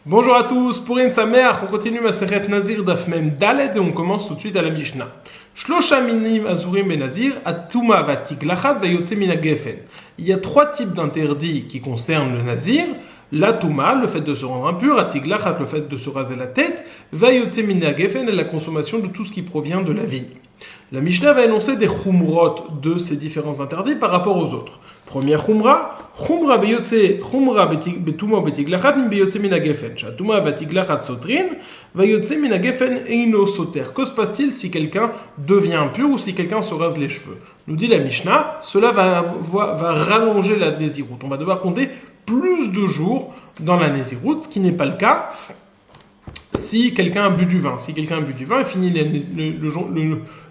Bonjour à tous, Purim Sameach, on continue ma Maseret Nazir Daf Mem Daled et on commence tout de suite à la Mishnah. Shlosha minim azurim ben Nazir, atuma vatiglachat vayotse mina gefen. Il y a trois types d'interdits qui concernent le Nazir. La Touma, le fait de se rendre impur, atiglachat, le fait de se raser la tête, vayotse mina gefen, la consommation de tout ce qui provient de la vigne. La Mishnah va énoncer des chumrot de ces différents interdits par rapport aux autres. Première chumra, chumra betuma betiglachat beyotse mina gefen. Shatuma vatiglachat sotrin, vayotse mina gefen eino soter. Que se passe-t-il si quelqu'un devient impur ou si quelqu'un se rase les cheveux? Nous dit la Mishnah, cela va rallonger la Nézirout. On va devoir compter plus de jours dans la Nézirout, ce qui n'est pas le cas si quelqu'un a bu du vin. Si quelqu'un a bu du vin, il finit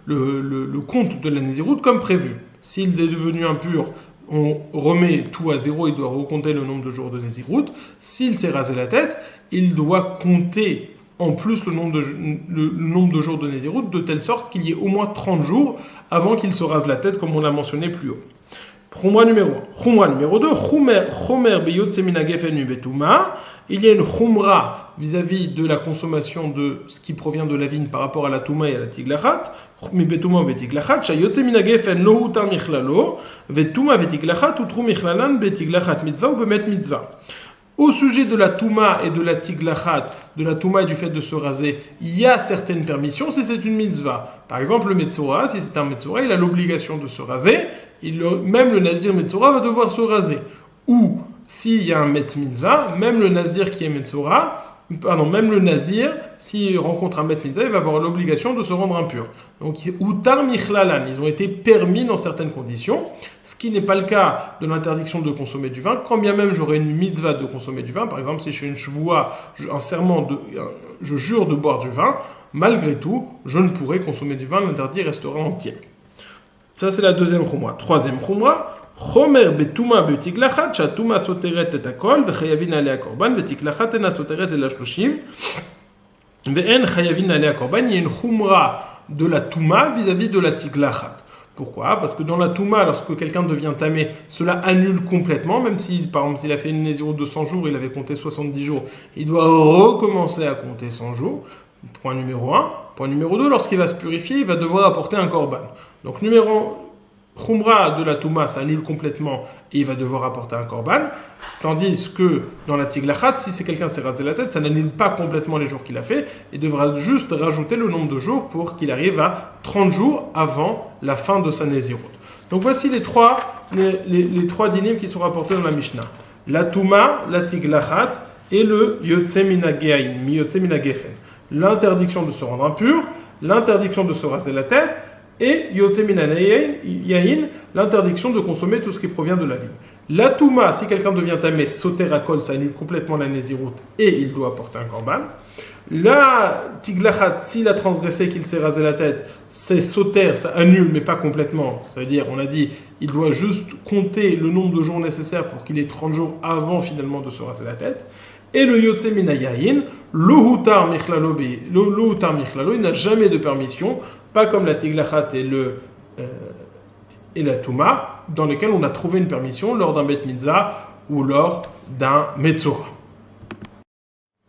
le compte de la Nézirout comme prévu. S'il est devenu impur, on remet tout à zéro, il doit recompter le nombre de jours de Nézirout. S'il s'est rasé la tête, il doit compter en plus le nombre de jours de Nézirout, de telle sorte qu'il y ait au moins 30 jours avant qu'il se rase la tête, comme on l'a mentionné plus haut. Chumra numéro 1. Chumra numéro 2. Chomer beyotse mina gefen betuma. Il y a une chumra vis-à-vis de la consommation de ce qui provient de la vigne par rapport à la touma et à la tiglachat. Mi betuma ou betiglachat. Shayotse mina gefen lo hutar michlalo. Vetuma vetiglachat utru michlalan betiglachat mitzvah ou bemet mitzvah. Au sujet de la touma et de la tiglachat, de la touma et du fait de se raser, il y a certaines permissions si c'est une mitzvah. Par exemple, le metzora, si c'est un metzora, il a l'obligation de se raser. Même le nazir metzora va devoir se raser. Ou, s'il y a un met mitzvah, même le nazir qui est metzora, même le nazir, s'il rencontre un met mitzvah, il va avoir l'obligation de se rendre impur. Donc, utar michlalan, ils ont été permis dans certaines conditions, ce qui n'est pas le cas de l'interdiction de consommer du vin, quand bien même j'aurais une mitzvah de consommer du vin. Par exemple, si je fais une shvoua, un serment, je jure de boire du vin, malgré tout, je ne pourrai consommer du vin, l'interdit restera entier. Ça, c'est la deuxième chumra. Troisième chumra, chomer betuma betiglachat, shatuma soteret et akol, vechayavin alea korban, betiglachat ena soteret et la shloshim, ve'en chayavin alea korban. Il y a une chumra de la touma vis-à-vis de la tiglachat. Pourquoi? Parce que dans la touma, lorsque quelqu'un devient tamé, cela annule complètement, même si, par exemple, s'il a fait une nézirut de 100 jours, il avait compté 70 jours, il doit recommencer à compter 100 jours. Point numéro 1. Point numéro 2, lorsqu'il va se purifier, il va devoir apporter un korban. Donc, chumra de la touma, ça annule complètement et il va devoir apporter un korban. Tandis que dans la tiglachat, si c'est quelqu'un qui s'est rasé la tête, ça n'annule pas complètement les jours qu'il a fait. Il devra juste rajouter le nombre de jours pour qu'il arrive à 30 jours avant la fin de sa nézirut. Donc, voici les trois dynim qui sont rapportés dans la Mishnah. La touma, la tiglachat et le yotse mina gefen. L'interdiction de se rendre impur, l'interdiction de se raser la tête, et yotse mina yain, l'interdiction de consommer tout ce qui provient de la vigne. La touma, si quelqu'un devient tamé, soter akol, ça annule complètement la nézirut et il doit apporter un korban. La tiglachat, s'il a transgressé, qu'il s'est rasé la tête, c'est soter, ça annule, mais pas complètement. Ça veut dire, on a dit, il doit juste compter le nombre de jours nécessaires pour qu'il ait 30 jours avant finalement de se raser la tête. Et le yotse mina yain, le hutar michlalo, il n'a jamais de permission, pas comme la tiglachat et la touma, dans lesquels on a trouvé une permission lors d'un bet mitzvah ou lors d'un metzora.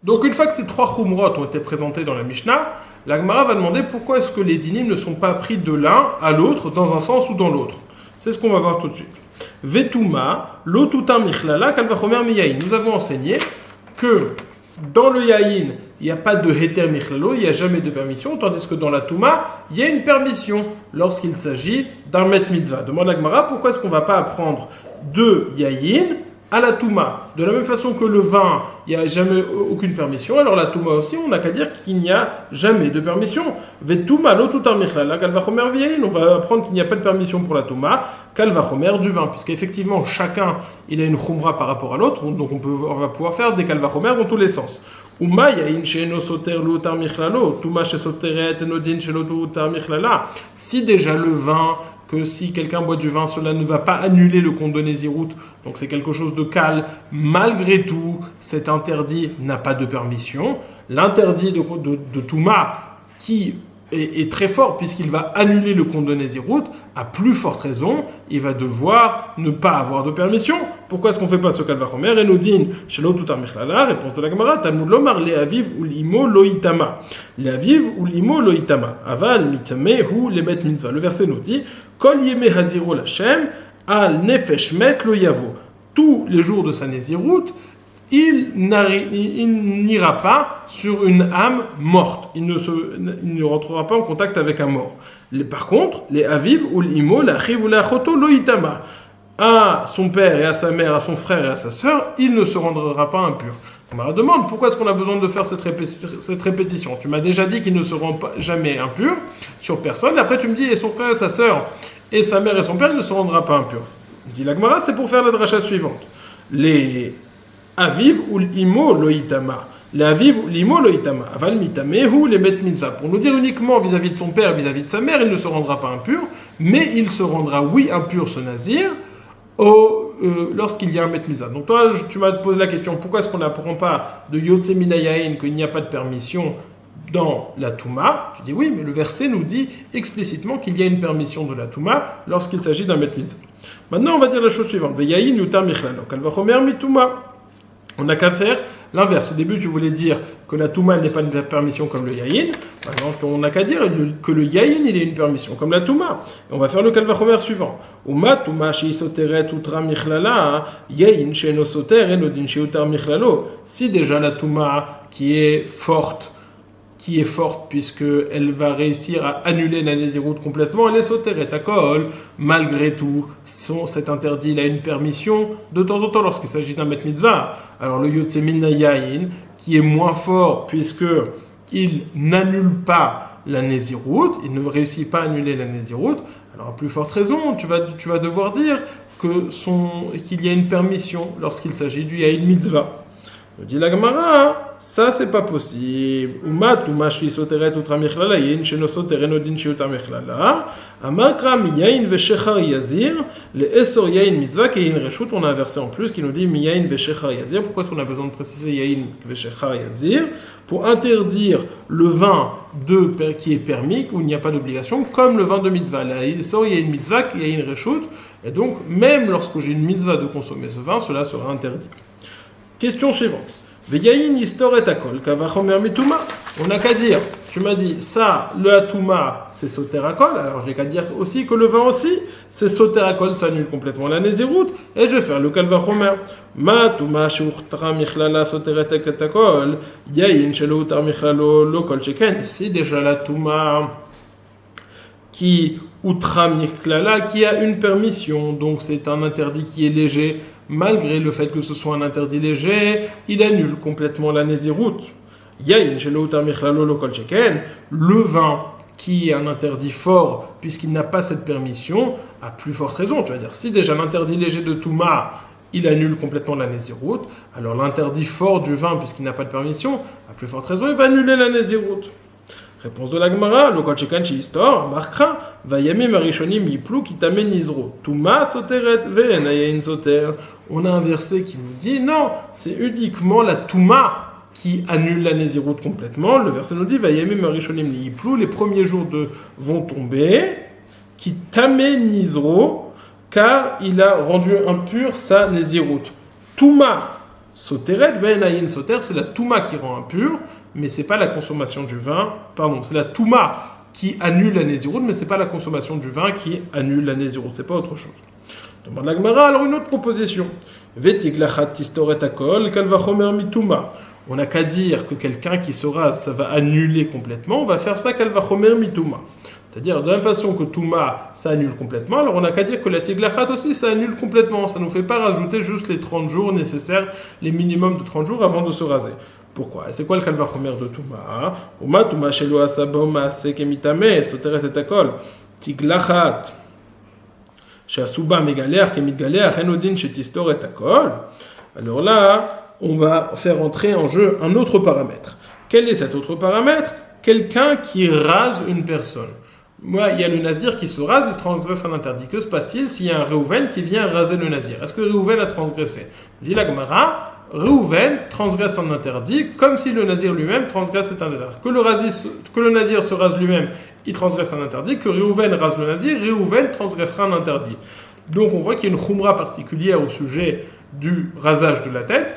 Donc une fois que ces trois chumrot ont été présentés dans la Mishnah, la Gemara va demander pourquoi est-ce que les dinim ne sont pas pris de l'un à l'autre, dans un sens ou dans l'autre. C'est ce qu'on va voir tout de suite. Vetuma, lo tutar michlala, kalvachomer miyain. Nous avons enseigné que dans le yaïn, il n'y a pas de heter michlalo, il n'y a jamais de permission, tandis que dans la touma, il y a une permission lorsqu'il s'agit d'un met mitzvah. Demande la Gemara, pourquoi est-ce qu'on ne va pas apprendre de yaïn à la touma? De la même façon que le vin, il n'y a jamais aucune permission, alors la touma aussi, on n'a qu'à dire qu'il n'y a jamais de permission. Vetuma lo tutar michlala, kalvachomer yaïn. On va apprendre qu'il n'y a pas de permission pour la touma, kalvachomer du vin, puisqu'effectivement chacun il a une chumra par rapport à l'autre, donc on va pouvoir faire des kalvachomer dans tous les sens. Uma yain she'eno soter lo hutar michlalo, touma she'soteret eno din she'lo hutar michlala. Si déjà le vin, que si quelqu'un boit du vin, cela ne va pas annuler le compte de nézirut, donc c'est quelque chose de cal. Malgré tout, cet interdit n'a pas de permission. L'interdit de touma qui est très fort, puisqu'il va annuler le compte de Nézirut, à plus forte raison, il va devoir ne pas avoir de permission. Pourquoi est-ce qu'on ne fait pas ce Kal Vachomer? Et nous dit, Shelo Tutar Michlala, réponse de la Gemara, Talmud Lomar, Le Aviv ou l'Imo Loitama. Le Aviv ou l'Imo Loitama. Aval mitame hu lemet mitzvah. Le verset nous dit, Kol yeme haziro l'Hashem, al nefesh met lo yavo. Tous les jours de sa Nézirut, il n'ira pas sur une âme morte. Il ne rentrera pas en contact avec un mort. Par contre, les aviv ou l'imo, la chiv ou la choto, loitama. À son père et à sa mère, à son frère et à sa sœur, il ne se rendra pas impur. On me demande pourquoi est-ce qu'on a besoin de faire cette répétition. Tu m'as déjà dit qu'il ne se rend jamais impur sur personne. Après, tu me dis, et son frère et sa sœur, et sa mère et son père, il ne se rendra pas impur. Dit la Gemara, c'est pour faire la dracha suivante. Les aviv ou l'imo loitama. Les aviv ou l'imo loitama. Aval mitamehu les met mitzvah. Pour nous dire uniquement vis-à-vis de son père, vis-à-vis de sa mère, il ne se rendra pas impur, mais il se rendra, oui, impur, ce nazir, lorsqu'il y a un met mitzvah. Donc toi, tu m'as posé la question, pourquoi est-ce qu'on n'apprend pas de Yosemina Yain qu'il n'y a pas de permission dans la Touma? Tu dis oui, mais le verset nous dit explicitement qu'il y a une permission de la Touma lorsqu'il s'agit d'un met mitzvah. Maintenant, on va dire la chose suivante. Veyain yutar michlalo. Kalvachomer mituma. On n'a qu'à faire l'inverse. Au début, tu voulais dire que la Touma n'est pas une permission comme le Yaïn. Maintenant, on n'a qu'à dire que le Yaïn, il est une permission comme la Touma. Et on va faire le Kalvachomer suivant. Uma Touma sheisoteret utra michlala, Yaïn sheinosoter enodin sheutar michlalo. Si déjà la Touma qui est forte puisqu'elle va réussir à annuler la Nézirut complètement, elle est soteret akol. Malgré tout, cet interdit, il a une permission de temps en temps lorsqu'il s'agit d'un met mitzvah. Alors le Yotzemina Yain, qui est moins fort puisqu'il n'annule pas la Nézirut, il ne réussit pas à annuler la Nézirut, alors à plus forte raison, tu vas devoir dire qu'il y a une permission lorsqu'il s'agit du Yain mitzvah. Dit la Gemara, ça c'est pas possible. Umat umashli soteret utra michlala yin sheno soter enodin shiutar michlala. Amakra miyain veshechar yazir le esor yain mitzvah keyin reshut. On a un verset en plus qui nous dit miyain veshechar yazir. Pourquoi est-ce qu'on a besoin de préciser yain veshechar yazir? Pour interdire le vin qui est permis, où il n'y a pas d'obligation, comme le vin de mitzvah. La esor yain mitzvah keyin reshut. Et donc, même lorsque j'ai une mitzvah de consommer ce vin, cela sera interdit. Question suivante. Veyayin historet akol kavachomer mituma. On n'a qu'à dire, tu m'as dit, ça, le atuma, c'est soter akol, alors j'ai qu'à dire aussi que le vin aussi, c'est soter akol, ça annule complètement la Nézirut, et je vais faire le kalvachomer. Ma tuma shurtra michlala soteret akol, yayin shelo utar michlalo lokol sheken. Si déjà la tuma qui outra michlala, qui a une permission, donc c'est un interdit qui est léger, malgré le fait que ce soit un interdit léger, il annule complètement la Nézirut. Yain shelo utar michlalo lokol sheken, le vin qui est un interdit fort, puisqu'il n'a pas cette permission, a plus forte raison. Tu vas dire, si déjà l'interdit léger de Touma, il annule complètement la Nézirut, alors l'interdit fort du vin, puisqu'il n'a pas de permission, a plus forte raison, il va annuler la Nézirut. Réponse de la Gemara, lokol sheken chi histor, markra, vayamim arishonim yiplu kitamen nizro, Touma soteret ve'en yain soter. On a un verset qui nous dit, non, c'est uniquement la Touma qui annule la Nézirut complètement. Le verset nous dit, vayamim arishonim yiplu, les premiers jours vont tomber, kitamen nizro, car il a rendu impur sa Nézirut. Touma soteret ve'en yain soter, c'est la Touma qui rend impur, mais c'est pas la consommation du vin, c'est la Touma qui annule la Nézirut, mais c'est pas la consommation du vin qui annule la Nézirut, c'est pas autre chose. Demande la Gemara, alors une autre proposition. Vetig lachat tistoret akol kalvachomer mituma. On n'a qu'à dire que quelqu'un qui se rase, ça va annuler complètement, on va faire ça kalvachomer mituma. C'est-à-dire, de la même façon que Touma, ça annule complètement, alors on n'a qu'à dire que la tiglachat aussi, ça annule complètement. Ça ne nous fait pas rajouter juste les 30 jours nécessaires, les minimums de 30 jours avant de se raser. Pourquoi? C'est quoi le kalvachomer de Touma? Uma Touma shelo asabom maase kemitame soteret et akol tiglachat sheasuba megaler kemitgaler enodin shetistor et akol. Alors là, on va faire entrer en jeu un autre paramètre. Quel est cet autre paramètre? Quelqu'un qui rase une personne. Moi, il y a le nazir qui se rase, il se transgresse un interdit. Que se passe-t-il s'il y a un Réhouven qui vient raser le nazir? Est-ce que Réhouven a transgressé? Dit la Gemara, Réhouven transgresse un interdit comme si le nazir lui-même transgresse cet interdit. Que le nazir se rase lui-même, il transgresse un interdit. Que Réhouven rase le nazir, Réhouven transgressera un interdit. Donc on voit qu'il y a une khumra particulière au sujet du rasage de la tête,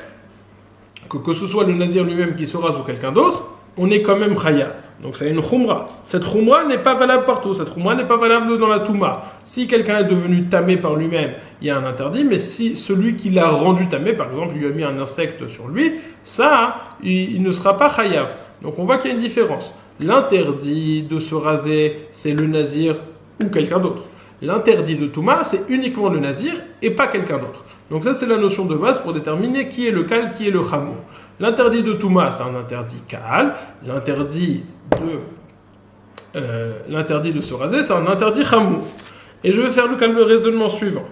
que ce soit le nazir lui-même qui se rase ou quelqu'un d'autre, on est quand même chayav. Donc c'est une khumra. Cette khumra n'est pas valable partout, cette khumra n'est pas valable dans la touma. Si quelqu'un est devenu tamé par lui-même, il y a un interdit, mais si celui qui l'a rendu tamé, par exemple, lui a mis un insecte sur lui, ça, il ne sera pas chayav. Donc on voit qu'il y a une différence. L'interdit de se raser, c'est le nazir ou quelqu'un d'autre. L'interdit de touma, c'est uniquement le nazir et pas quelqu'un d'autre. Donc ça, c'est la notion de base pour déterminer qui est le kal, qui est le chamour. L'interdit de touma, c'est un interdit kal. L'interdit de se raser, c'est un interdit chamour. Et je vais faire le raisonnement suivant.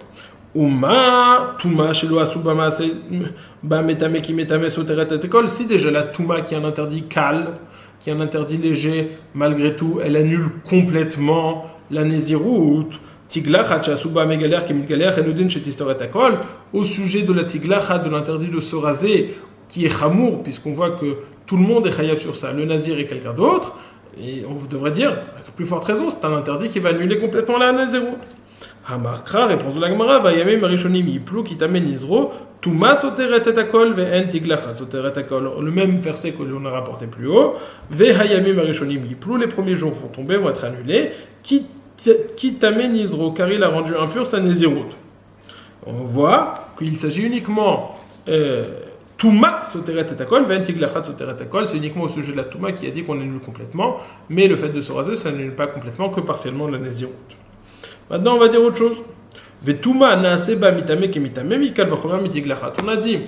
Uma, touma, shelo asubama, c'est ba metame ki metame soteret et ekol. Si déjà la touma qui est un interdit kal, qui est un interdit léger, malgré tout, elle annule complètement la nésirout. Tiglachat shasuba megaler ki mitgaler eludin shetistoret ekol. Au sujet de la tiglachat, de l'interdit de se raser, qui est chamour, puisqu'on voit que tout le monde est chayav sur ça, le nazir et quelqu'un d'autre, et on devrait dire, avec plus forte raison, c'est un interdit qui va annuler complètement la nazirout. Hamarkra, réponse de la Gemara, vayame marishonim yiplu kitame nizro, tuma soteret et akol, ve'en tiglachat soteret akol. Le même verset que l'on a rapporté plus haut, vehayame marishonim yiplu, les premiers jours vont tomber, vont être annulés, kitame nizro, car il a rendu impur sa nazirout. On voit qu'il s'agit uniquement Touma soteret et akol, ventiglachat soteret akol, c'est uniquement au sujet de la Touma qui a dit qu'on annule complètement, mais le fait de se raser, ça n'annule pas complètement, que partiellement la nazirout. Maintenant, on va dire autre chose. Vetuma naaseba mitame ke mitame mikal vachomer mitiglachat. On a dit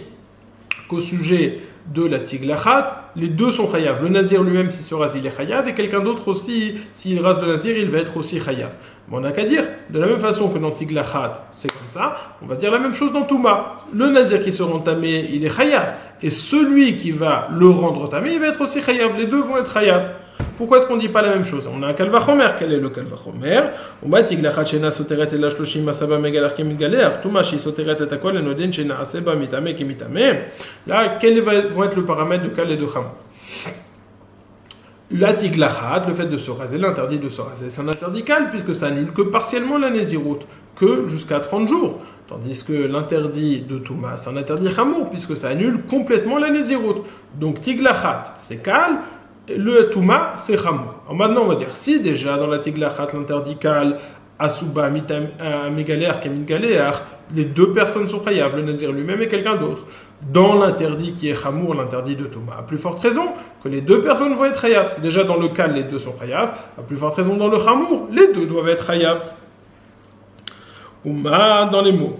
qu'au sujet de la tiglachat, les deux sont chayav. Le nazir lui-même, s'il se rase, il est chayav, et quelqu'un d'autre aussi, s'il rase le nazir, il va être aussi chayav. Bon, on n'a qu'à dire, de la même façon que dans tiglachat, c'est comme ça, on va dire la même chose dans touma. Le nazir qui se rend tamé, il est chayav, et celui qui va le rendre tamé, il va être aussi chayav. Les deux vont être chayav. Pourquoi est-ce qu'on ne dit pas la même chose? On a un kalvachomer. Quel est le kalvachomer? On va dire que shena soteret et la shloshim asaba megaler kemigaler, tumashi soteret et akol enodin shena aseba mitame kemitame. Là, quels vont être le paramètre de kal et de cham? La tiglachat, le fait de se raser, l'interdit de se raser, c'est un interdit kal puisque ça annule que partiellement la nésirout, que jusqu'à 30 jours. Tandis que l'interdit de touma, c'est un interdit chamour puisque ça annule complètement la nésirout. Donc tiglachat, c'est kal. Le touma, c'est chamour. Alors maintenant, on va dire, si déjà dans la tiglachat, l'interdit kal, asuba, megaler, kemitgaler, les deux personnes sont chayav, le nazir lui-même et quelqu'un d'autre. Dans l'interdit qui est chamour, l'interdit de touma, à plus forte raison que les deux personnes vont être chayav. C'est déjà dans le kal, les deux sont chayav, à plus forte raison dans le chamour, les deux doivent être chayav. Uma, dans les mots.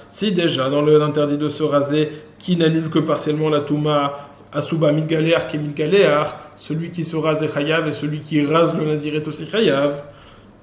Si déjà dans l'interdit de se raser qui n'annule que partiellement la touma, asuba mitgaler kemidgaler, celui qui se rase est chayav et celui qui rase le nazir est aussi chayav.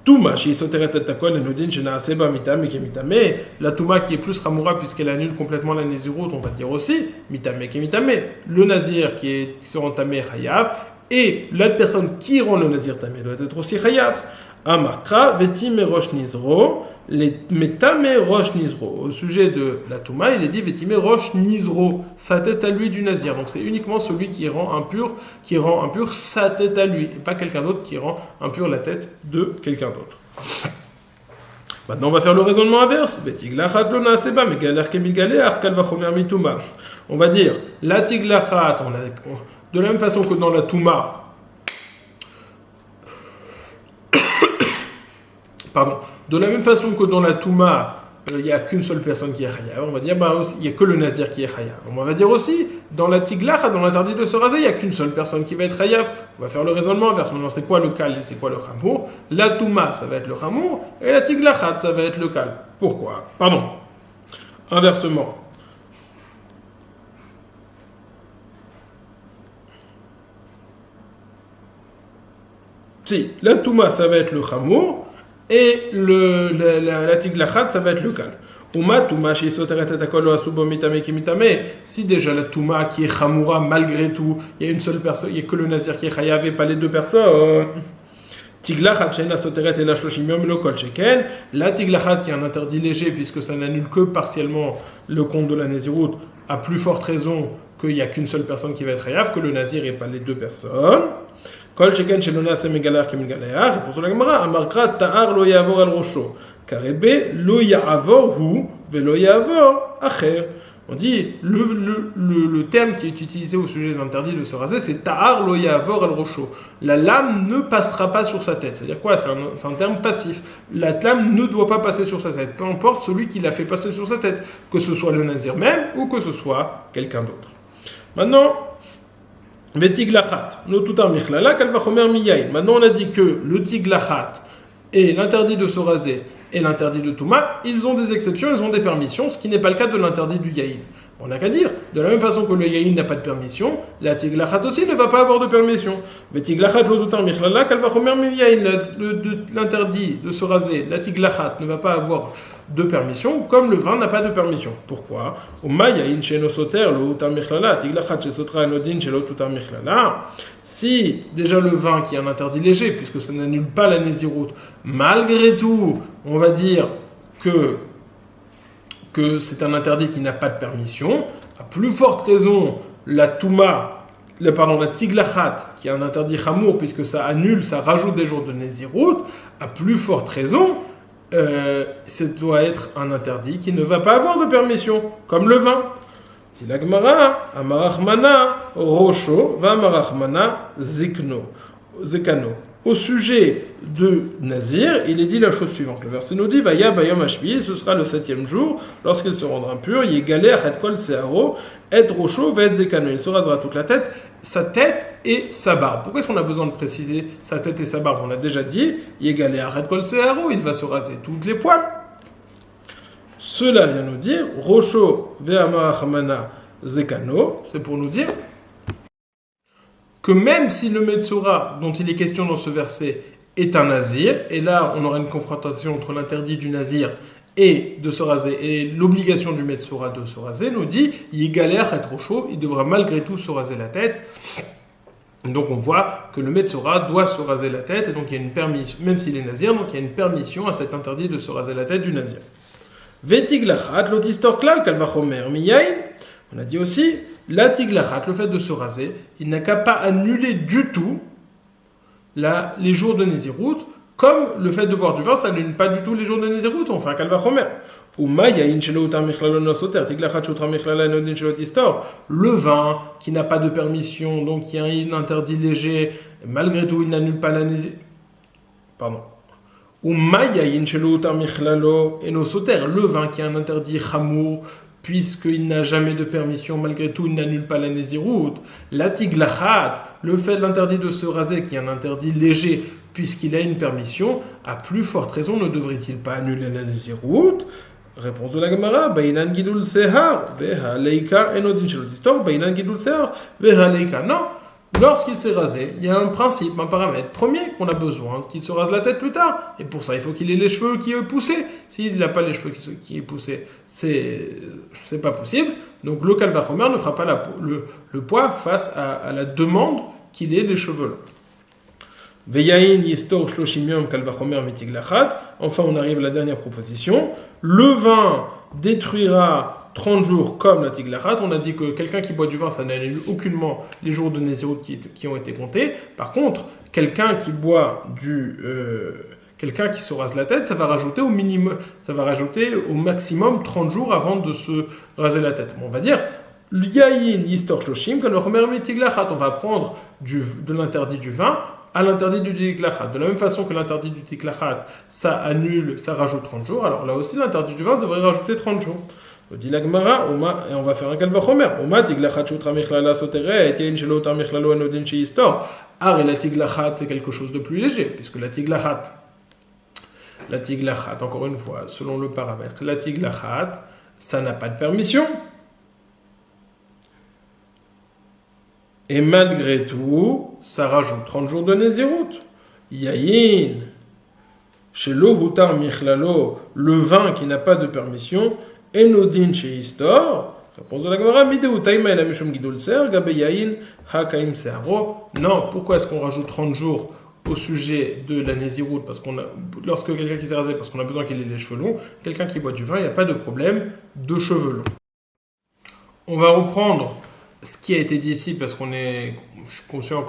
Touma shi soteret et takol enodin shena aseba mitame kemitame, la touma qui est plus ramoura puisqu'elle annule complètement la nazirout, on va dire aussi mitame kemitame, le nazir qui se rend tamé est chayav et la personne qui rend le nazir tamé doit être aussi chayav. Amarkra, Vetime Rosh Nizro, les Metame Rosh Nizro. Au sujet de la Touma, il est dit Vetime Rosh Nizro, sa tête à lui du nazir. Donc c'est uniquement celui qui rend impur sa tête à lui, et pas quelqu'un d'autre qui rend impur la tête de quelqu'un d'autre. Maintenant, on va faire le raisonnement inverse. On va dire, la Tiglachat, de la même façon que dans la Touma, de la même façon que dans la Touma, il n'y a qu'une seule personne qui est chayav, on va dire, il n'y a que le nazir qui est chayav. On va dire aussi, dans la tiglachat, dans l'interdit de se raser, il n'y a qu'une seule personne qui va être chayav. On va faire le raisonnement inverse. Maintenant, c'est quoi le kal et c'est quoi le chamour? La Touma, ça va être le chamour, et la tiglachat, ça va être le kal. Pourquoi? Inversement. Si, la Touma, ça va être le chamour, et la tiglachat, ça va être le kal. Si déjà la touma qui est chamoura malgré tout, il y a une seule personne, il n'y a que le nazir qui est chayav et pas les deux personnes. Tiglachat shena soteret et la shloshim yom lo kol sheken. La tiglachat qui est un interdit léger puisque ça n'annule que partiellement le compte de la Nézirut, à plus forte raison qu'il n'y a qu'une seule personne qui va être hayaf, que le Nazir et pas les deux personnes. Kol sheken shelona se megalar ki megalayach. Et pour cela, Gemara, amarkrat ta'ar lo yavor al rosho. Karebe lo yavor hu velo yavor acher. On dit, le terme qui est utilisé au sujet de l'interdit de se raser, c'est ta'ar lo yavor al rosho. La lame ne passera pas sur sa tête. C'est-à-dire quoi? C'est un terme passif. La lame ne doit pas passer sur sa tête. Peu importe celui qui l'a fait passer sur sa tête. Que ce soit le Nazir même ou que ce soit quelqu'un d'autre. Maintenant, Vetiglachat, no tutar michlala, kalvachomer miyain. Maintenant, on a dit que le tiglachat et l'interdit de se raser et l'interdit de Touma, ils ont des exceptions, ils ont des permissions, ce qui n'est pas le cas de l'interdit du yaïn. On n'a qu'à dire, de la même façon que le yaïn n'a pas de permission, la tiglachat aussi ne va pas avoir de permission. Vetiglachat, no tutar michlala, kalvachomer miyain. L'interdit de se raser, la tiglachat ne va pas avoir de permission, comme le vin n'a pas de permission. Pourquoi? Si déjà le vin qui est un interdit léger, puisque ça n'annule pas la Nézirut, malgré tout, on va dire que c'est un interdit qui n'a pas de permission, à plus forte raison, la tiglachat, qui est un interdit chamour, puisque ça annule, ça rajoute des jours de Nézirut, à plus forte raison, ça doit être un interdit qui ne va pas avoir de permission, comme le vin. Dit la Gemara, amarachmana rosho, va amarachmana zekano. Au sujet de Nazir, il est dit la chose suivante. Le verset nous dit, Vaya bayom hashvi, ce sera le 7e jour, lorsqu'il se rendra impur, yegale achet kol searo, et rosho, va et zekano. Il se rasera toute la tête, sa tête et sa barbe. Pourquoi est-ce qu'on a besoin de préciser sa tête et sa barbe? On a déjà dit, yegale achet kol searo, il va se raser toutes les poils. Cela vient nous dire, rosho, ve'amarachmana zekano, c'est pour nous dire que même si le Metzora dont il est question dans ce verset est un Nazir, et là on aura une confrontation entre l'interdit du Nazir et de se raser, et l'obligation du Metzora de se raser, nous dit, il galère être trop chaud, il devra malgré tout se raser la tête. Donc on voit que le Metzora doit se raser la tête, et donc il y a une permission, même s'il est Nazir, donc il y a une permission à cet interdit de se raser la tête du Nazir. Vetiglachat, lotistor klal, kalvachomer miyain. On a dit aussi, la tiglachat, le fait de se raser, il n'a qu'à pas annuler du tout les jours de Nézirut, comme le fait de boire du vin, ça n'annule pas du tout les jours de Nézirut, on fait un kalvachomer. Le vin qui n'a pas de permission, donc qui a un interdit léger, malgré tout il n'annule pas la Nézirut. Pardon. Le vin qui a un interdit chamour, puisqu'il n'a jamais de permission, malgré tout, il n'annule pas la Nézirut. La tiglachat, le fait de l'interdit de se raser, qui est un interdit léger, puisqu'il a une permission, à plus forte raison, ne devrait-il pas annuler la Nézirut? Réponse de la Gemara, Bainan gidul sehar, veha leika, enodin shelotistor, Bainan gidul sehar, veha leika. Non, lorsqu'il s'est rasé, il y a un principe, un paramètre premier qu'on a besoin, qu'il se rase la tête plus tard. Et pour ça, il faut qu'il ait les cheveux qui est poussés. S'il n'a pas les cheveux qui est poussé, c'est pas possible. Donc le kalvachomer ne fera pas le poids face à la demande qu'il ait les cheveux longs. Veyain yistor shloshim yom kalvachomer mitiglachat. Enfin, on arrive à la dernière proposition. Le vin détruira 30 jours comme la tiglachat. On a dit que quelqu'un qui boit du vin, ça n'annule aucunement les jours de Nézirut qui ont été comptés. Par contre, quelqu'un qui boit quelqu'un qui se rase la tête, ça va rajouter au maximum 30 jours avant de se raser la tête. Bon, on va dire, yayin yistor shloshim kalvachomer mitiglachat. On va prendre de l'interdit du vin à l'interdit du tiglachat. De la même façon que l'interdit du tiglachat, ça annule, ça rajoute 30 jours, alors là aussi l'interdit du vin devrait rajouter 30 jours. Dit la Gemara, et on va faire un kalvachomer. Oma tiglachat shutra michlala sotere, et yin shelo tar michlalo anodin sheistor. Et la tiglachat, c'est quelque chose de plus léger, puisque la tiglachat, encore une fois, selon le paramètre, la tiglachat, ça n'a pas de permission. Et malgré tout, ça rajoute 30 jours de Nézirut. Yayin, shelo hutar michlalo, le vin qui n'a pas de permission, enodin sheistor. Réponse de la Gemara, mideu taima el mishum gidul ser, gabe yayin hakaim searo. Non, pourquoi est-ce qu'on rajoute 30 jours au sujet de la Néziroute, parce lorsque quelqu'un qui s'est rasé, parce qu'on a besoin qu'il ait les cheveux longs, quelqu'un qui boit du vin, il n'y a pas de problème de cheveux longs. On va reprendre ce qui a été dit ici, parce je suis conscient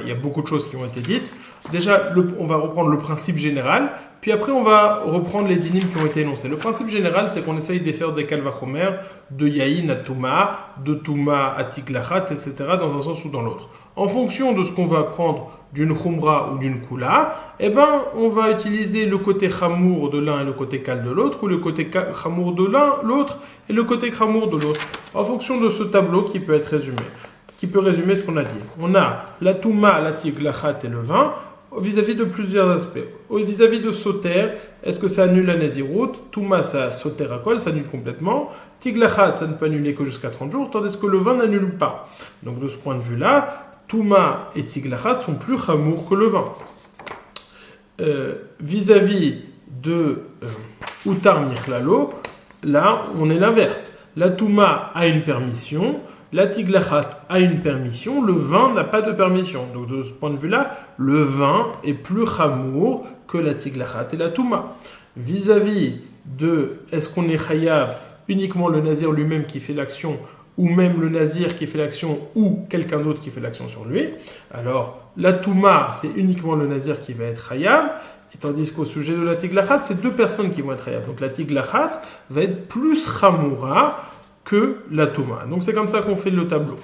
il y a beaucoup de choses qui ont été dites. Déjà, on va reprendre le principe général, puis après on va reprendre les dynimes qui ont été énoncés. Le principe général, c'est qu'on essaye de faire des kalvachomer, de yaïn à touma, de touma à tiklachat, etc., dans un sens ou dans l'autre. En fonction de ce qu'on va apprendre d'une khumra ou d'une kula, on va utiliser le côté chamour de l'un et le côté kal de l'autre, ou le côté chamour de l'autre et le côté chamour de l'autre, en fonction de ce tableau qui peut être résumé, qui peut résumer ce qu'on a dit. On a la touma, la tiklachat et le vin, vis-à-vis de plusieurs aspects. Vis-à-vis de Soter, est-ce que ça annule la Néziroute? Touma, ça Soter à kol, ça annule complètement. Tiglachat, ça ne peut annuler que jusqu'à 30 jours, tandis que le vin n'annule pas. Donc de ce point de vue-là, Touma et Tiglachat sont plus chamours que le vin. Vis-à-vis de Utar Michlalo, là, on est l'inverse. La Touma a une permission, la tiglachat a une permission, le vin n'a pas de permission. Donc de ce point de vue-là, le vin est plus chamour que la tiglachat et la touma. Vis-à-vis de est-ce qu'on est chayav uniquement le nazir lui-même qui fait l'action, ou même le nazir qui fait l'action, ou quelqu'un d'autre qui fait l'action sur lui, alors la touma, c'est uniquement le nazir qui va être chayav, et tandis qu'au sujet de la tiglachat, c'est deux personnes qui vont être chayav. Donc la tiglachat va être plus chamoura que la Touma. Donc c'est comme ça qu'on fait le tableau.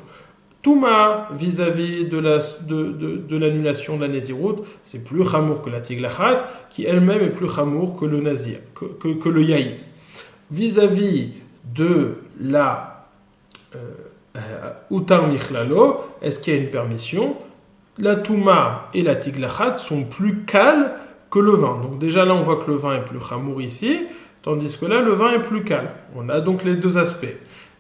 Touma, vis-à-vis de l'annulation de la Néziroute, c'est plus chamour que la Tiglachat, qui elle-même est plus chamour que le Nazir, que le Yaï. Vis-à-vis de la Utar Michlalo, est-ce qu'il y a une permission? La Touma et la Tiglachat sont plus cales que le vin. Donc déjà là, on voit que le vin est plus chamour ici, tandis que là, le vin est plus calme. On a donc les deux aspects.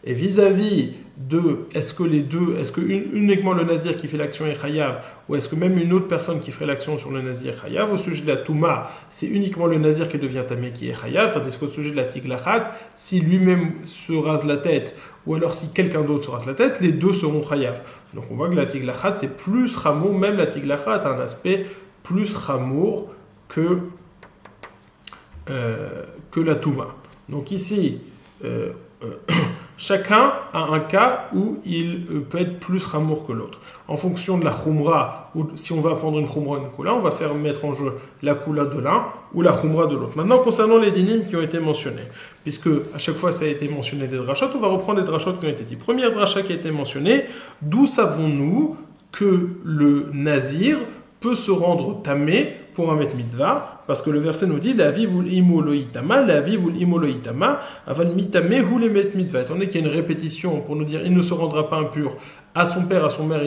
Et vis-à-vis de, est-ce que uniquement le nazir qui fait l'action est chayav, ou est-ce que même une autre personne qui ferait l'action sur le nazir est chayav? Au sujet de la touma, c'est uniquement le nazir qui devient tamé qui est chayav, tandis qu'au sujet de la tiglachat, si lui-même se rase la tête, ou alors si quelqu'un d'autre se rase la tête, les deux seront chayav. Donc on voit que la tiglachat, c'est plus chamour, même la tiglachat a un aspect plus chamour que la touma. Donc ici, chacun a un cas où il peut être plus chamour que l'autre. En fonction de la khumra, ou si on va prendre une khumra ou une kula, on va faire mettre en jeu la kula de l'un ou la khumra de l'autre. Maintenant, concernant les dynimes qui ont été mentionnés, puisque à chaque fois ça a été mentionné des drachot, on va reprendre les drachot qui ont été dit. Première dracha qui a été mentionnée, d'où savons-nous que le nazir peut se rendre tamé pour un met mitzvah, parce que le verset nous dit la vie vous l'imoloïtama, la vie vous l'imoloïtama, avant mitame ou les met mitzvah. Étant donné qu'il y a une répétition pour nous dire il ne se rendra pas impur à son père, à son mère,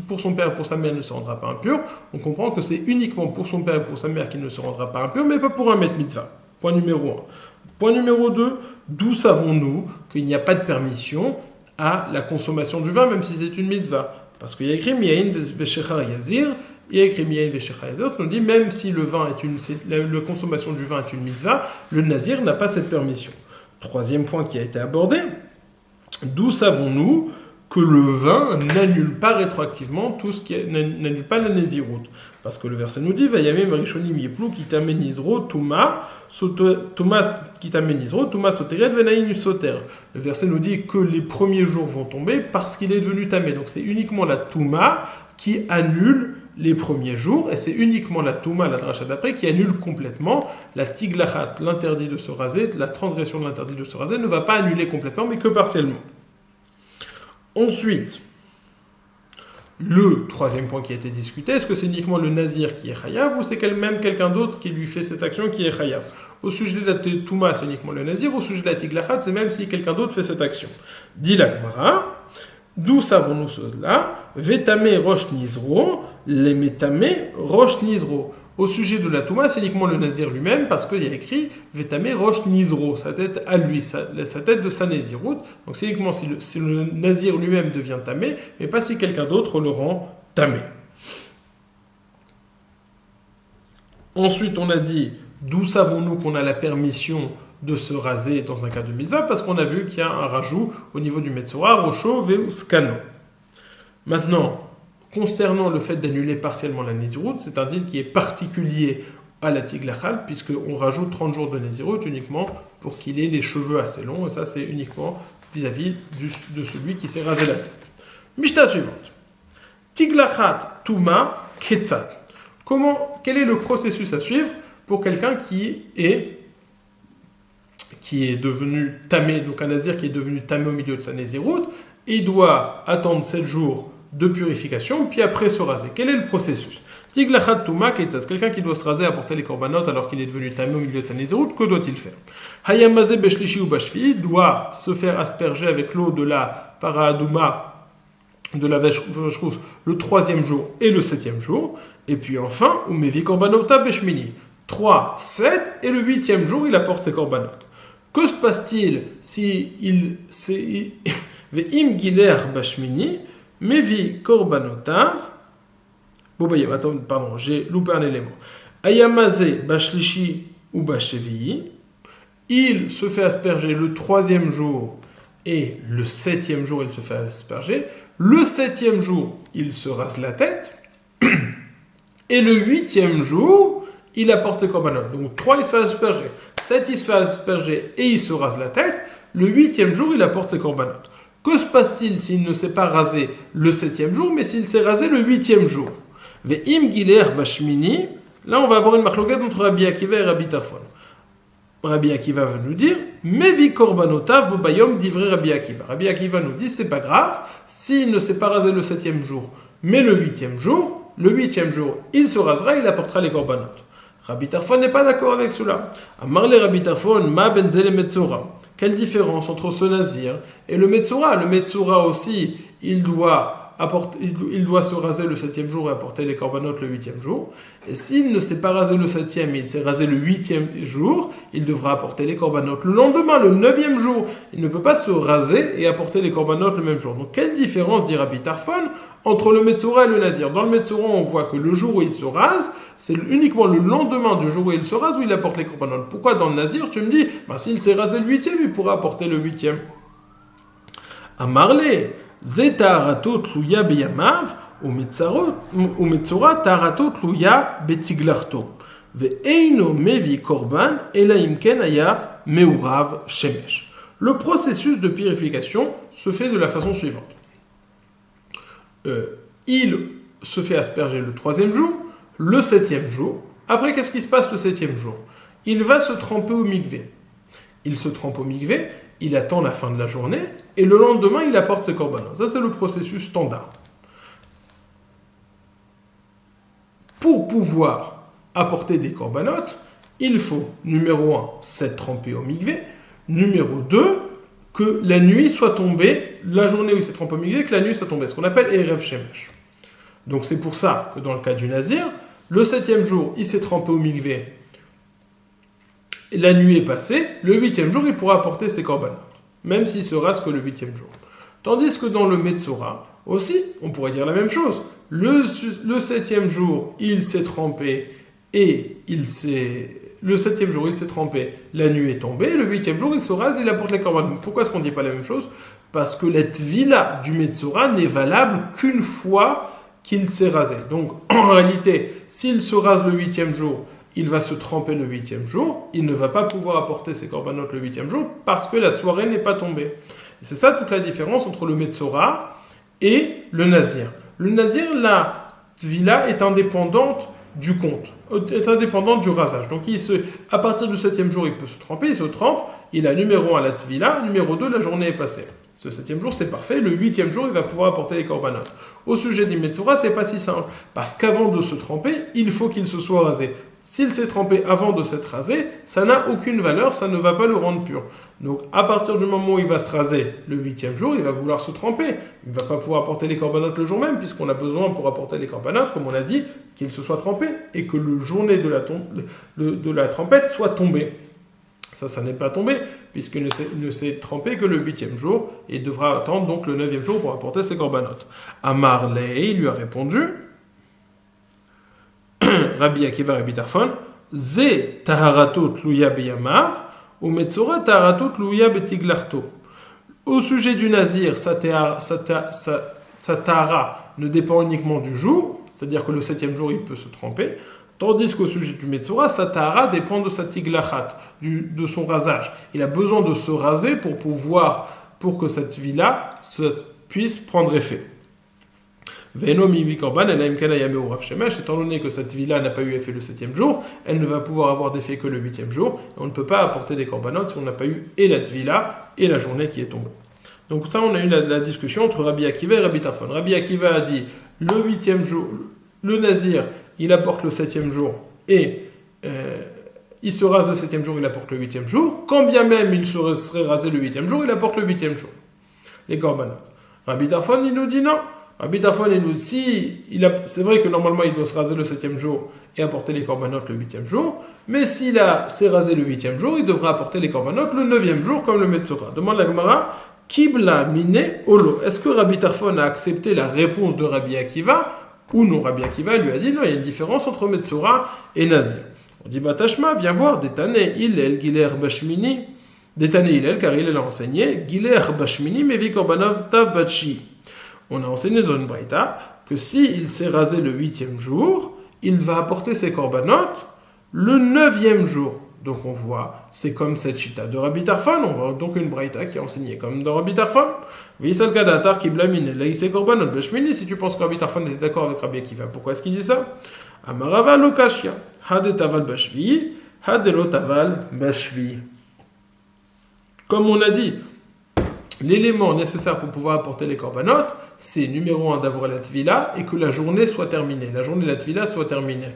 pour son père et pour sa mère, il ne se rendra pas impur, on comprend que c'est uniquement pour son père et pour sa mère qu'il ne se rendra pas impur, mais pas pour un met mitzvah. Point numéro 1. Point numéro 2, d'où savons-nous qu'il n'y a pas de permission à la consommation du vin, même si c'est une mitzvah? Parce qu'il y a écrit miyayin veshechar yazir. Il y a écrit miyayin veshechar yazir, ça nous dit même si le vin la consommation du vin est une mitzvah, le nazir n'a pas cette permission. Troisième point qui a été abordé, d'où savons-nous que le vin n'annule pas rétroactivement tout ce qui n'annule pas la néziroute? Parce que le verset nous dit Vayamim rishonim yeplu kitamen nizro tuma kitamen nizro tuma soteret venaïn soter. Le verset nous dit que les premiers jours vont tomber parce qu'il est devenu tamé. Donc c'est uniquement la touma qui annule les premiers jours, et c'est uniquement la touma, la dracha d'après, qui annule complètement la tiglachat, l'interdit de se raser, la transgression de l'interdit de se raser ne va pas annuler complètement, mais que partiellement. Ensuite, le troisième point qui a été discuté, est-ce que c'est uniquement le nazir qui est chayav ou c'est même quelqu'un d'autre qui lui fait cette action qui est chayav? Au sujet de la touma, c'est uniquement le nazir, au sujet de la tiglachat, c'est même si quelqu'un d'autre fait cette action. Dit la Gemara, d'où savons-nous cela? Vetame rosh nizro, les metame rosh nizro. Au sujet de la touma, c'est uniquement le nazir lui-même, parce qu'il y a écrit Vetame rosh nizro, sa tête à lui, sa tête de sa néziroute. Donc c'est uniquement si le nazir lui-même devient tamé, mais pas si quelqu'un d'autre le rend tamé. Ensuite, on a dit d'où savons-nous qu'on a la permission de se raser dans un cas de mitzvah? Parce qu'on a vu qu'il y a un rajout au niveau du Metzora, Rocho, Veu, Skano. Maintenant, concernant le fait d'annuler partiellement la Nézirut, c'est un deal qui est particulier à la Tiglachal, puisqu'on rajoute 30 jours de Nézirut uniquement pour qu'il ait les cheveux assez longs, et ça c'est uniquement vis-à-vis de celui qui s'est rasé la tête. Mishnah suivante. Tiglachat Touma Ketzat. Quel est le processus à suivre pour quelqu'un qui est devenu tamé, donc un nazir qui est devenu tamé au milieu de sa Nézirut, il doit attendre 7 jours de purification, puis après se raser. Quel est le processus? Tiglachat Touma Ketzat. Quelqu'un qui doit se raser, apporter les korbanot alors qu'il est devenu tamé au milieu de sa Nézirut, que doit-il faire? Hayamazé Beshlishi ou Bashvi doit se faire asperger avec l'eau de la Paradouma, de la vache rousse, le 3e jour et le 7e jour. Et puis enfin, Umevi Korbanota Beshmini. 3, 7 et le 8e jour, il apporte ses korbanot. Que se passe-t-il si il Ve'im Giler Bashmini, Mevi Korbanotav. Bon, attends, pardon, j'ai loupé un élément. Ayamazé Bashlishi ou Bashevi. Il se fait asperger le 3e jour et le 7e jour, il se fait asperger. Le 7e jour, il se rase la tête. Et le 8e jour, il apporte ses korbanot. Donc 3, il se fait asperger. 7, il se fait asperger et il se rase la tête. Le 8e jour, il apporte ses korbanot. Que se passe-t-il s'il ne s'est pas rasé le 7e jour, mais s'il s'est rasé le 8e jour? Ve'im giler bashmini. Là, on va avoir une marloquette entre Rabbi Akiva et Rabbi Tarfon. Rabbi Akiva va nous dire Mevi korbanotav bobayom divrei Rabbi Akiva. Rabbi Akiva nous dit c'est pas grave s'il ne s'est pas rasé le 7e jour, mais le 8e jour, il se rasera, il apportera les korbanot. Rabbi Tarfon n'est pas d'accord avec cela. Amarle Rabbi Tarfon ma benzel et metzora. Quelle différence entre ce nazir et le metzora? Le metzora aussi, il doit se raser le 7e jour et apporter les korbanot le 8e jour. Et s'il ne s'est pas rasé le 7e, mais il s'est rasé le 8e jour, il devra apporter les korbanot le lendemain, le 9e jour. Il ne peut pas se raser et apporter les korbanot le même jour. Donc quelle différence, dit Rabbi Tarfon, entre le metzora et le nazir? Dans le metzora, on voit que le jour où il se rase, c'est uniquement le lendemain du jour où il se rase où il apporte les korbanot. Pourquoi dans le nazir, tu me dis, s'il s'est rasé le 8e, il pourra apporter le 8e. Amarle Zetarato tluya beyamav ou metzora tarato tluya betiglarto. Ve'eino mevi korban elaimken aya meurav shemesh. Le processus de purification se fait de la façon suivante. Il se fait asperger le 3e jour, le 7e jour. Après, qu'est-ce qui se passe le 7e jour? Il va se tremper au mikvé. Il se trempe au mikvé, il attend la fin de la journée, et le lendemain, il apporte ses korbanot. Ça, c'est le processus standard. Pour pouvoir apporter des korbanot, il faut, numéro 1, s'être trempé au mikvé, numéro 2, que la nuit soit tombée, la journée où il s'est trempé au mikvé, que la nuit soit tombée, ce qu'on appelle Erev Shemesh. Donc c'est pour ça que dans le cas du nazir, le 7e jour, il s'est trempé au mikvé, la nuit est passée, le 8e jour, il pourra apporter ses korbanot, même s'il se rase que le 8e jour. Tandis que dans le metzora, aussi, on pourrait dire la même chose. Le 7e jour, il s'est trempé et le 7e jour, il s'est trempé, la nuit est tombée, le 8e jour, il se rase et il apporte les korbanot. Pourquoi est-ce qu'on ne dit pas la même chose? Parce que la tvila du metzora n'est valable qu'une fois qu'il s'est rasé. Donc, en réalité, s'il se rase le 8e jour, il va se tremper le 8e jour, il ne va pas pouvoir apporter ses korbanot le 8e jour parce que la soirée n'est pas tombée. Et c'est ça toute la différence entre le metzora et le nazir. Le nazir, la tvila est indépendante du compte, est indépendante du rasage. Donc à partir du 7e jour, il peut se tremper, il se trempe, il a numéro 1 la tvila, numéro 2 la journée est passée. Ce 7e jour, c'est parfait. Le 8e jour, il va pouvoir apporter les korbanot. Au sujet du metzora, c'est pas si simple. Parce qu'avant de se tremper, il faut qu'il se soit rasé. S'il s'est trempé avant de s'être rasé, ça n'a aucune valeur, ça ne va pas le rendre pur. Donc, à partir du moment où il va se raser le 8e jour, il va vouloir se tremper. Il ne va pas pouvoir apporter les korbanot le jour même, puisqu'on a besoin pour apporter les korbanot, comme on l'a dit, qu'il se soit trempé et que le journée de la tempête soit tombée. Ça n'est pas tombé, puisqu'il ne s'est trempé que le 8e jour, et il devra attendre donc le 9e jour pour apporter ses korbanot. Amar Lei lui a répondu, Rabbi Akiva Rabbi Tarfon, Ze taharato tluya beyamav, ou metzora taharato tluya betiglarto. Au sujet du nazir, sa tahara ne dépend uniquement du jour, c'est-à-dire que le 7e jour, il peut se tremper, tandis qu'au sujet du Metzora, sa tahara dépend de sa tiglachat, de son rasage. Il a besoin de se raser pour que cette vie-là puisse prendre effet. Étant donné que cette vie-là n'a pas eu effet le 7e jour, elle ne va pouvoir avoir d'effet que le 8e jour, et on ne peut pas apporter des korbanot si on n'a pas eu et la tvila et la journée qui est tombée. Donc ça, on a eu la discussion entre Rabbi Akiva et Rabbi Tarfon. Rabbi Akiva a dit, le 8e jour, le nazir, il apporte le 7e jour, et il se rase le 7e jour, il apporte le 8e jour, quand bien même il serait rasé le 8e jour, il apporte le 8e jour. Les korbanot. Rabbi Tarfon, il nous dit non. Rabbi Tarfon, il nous dit, c'est vrai que normalement il doit se raser le 7e jour et apporter les korbanot le 8e jour, mais s'il s'est rasé le 8e jour, il devra apporter les korbanot le 9e jour comme le Metzora. Demande la Gemara, Kibla mine olo. Est-ce que Rabbi Tarfon a accepté la réponse de Rabbi Akiva ou non? Rabbi Akiva lui a dit non, il y a une différence entre Metzora et Nazir. On dit Batashma, viens voir, Détane Hillel Giler Bashmini. Détane Hillel, car il a enseigné Giler Bashmini Mevi Korbanov Tav Batshi. On a enseigné dans une braïta que s'il s'est rasé le 8e jour, il va apporter ses korbanot le 9e jour. Donc on voit, c'est comme cette chita de Rabbi Tarfon, on voit donc une braïta qui est enseignée comme dans Rabbi Tarfon. Si tu penses que Rabbi Tarfon est d'accord avec Rabbi Akiva, pourquoi est-ce qu'il dit ça? Amarava lokashia, hadetaval bashvi, hadelotaval bashvi. Comme on a dit, l'élément nécessaire pour pouvoir apporter les korbanot, c'est numéro 1 d'avoir la tvila et que la journée soit terminée. La journée de la tvila soit terminée.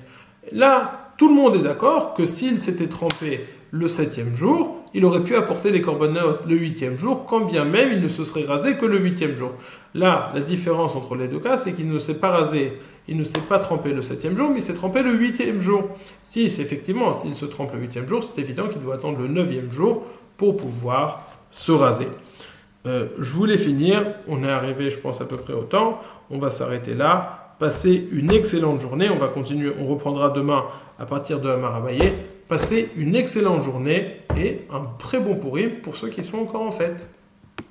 Là, tout le monde est d'accord que s'il s'était trempé le 7e jour, il aurait pu apporter les korbanot le 8e jour, quand bien même il ne se serait rasé que le 8e jour. Là, la différence entre les deux cas, c'est qu'il ne s'est pas rasé, il ne s'est pas trempé le 7e jour, mais il s'est trempé le 8e jour. S'il se trempe le 8e jour, c'est évident qu'il doit attendre le 9e jour pour pouvoir se raser. Je voulais finir, on est arrivé je pense à peu près au temps, on va s'arrêter là, passez une excellente journée, on va continuer, on reprendra demain à partir de Amar Abaye, passez une excellente journée et un très bon Pourim pour ceux qui sont encore en fête.